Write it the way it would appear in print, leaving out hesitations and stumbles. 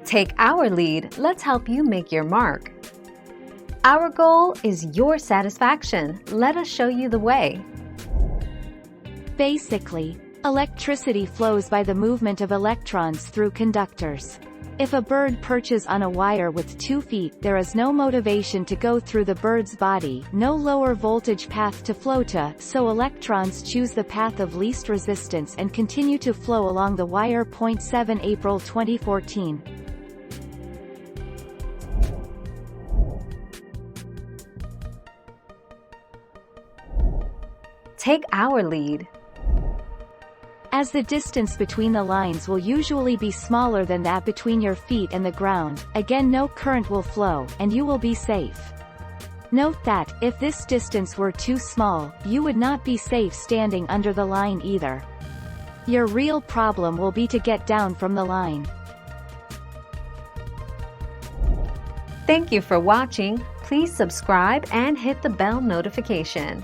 Take our lead, let's help you make your mark. Our goal is your satisfaction. Let us show you the way. Basically, electricity flows by the movement of electrons through conductors. If a bird perches on a wire with 2 feet, there is no motivation to go through the bird's body, no lower voltage path to flow to, so electrons choose the path of least resistance and continue to flow along the wire. 7 April 2014. Take our lead. As the distance between the lines will usually be smaller than that between your feet and the ground, again no current will flow, and you will be safe. Note that, if this distance were too small, you would not be safe standing under the line either. Your real problem will be to get down from the line. Thank you for watching. Please subscribe and hit the bell notification.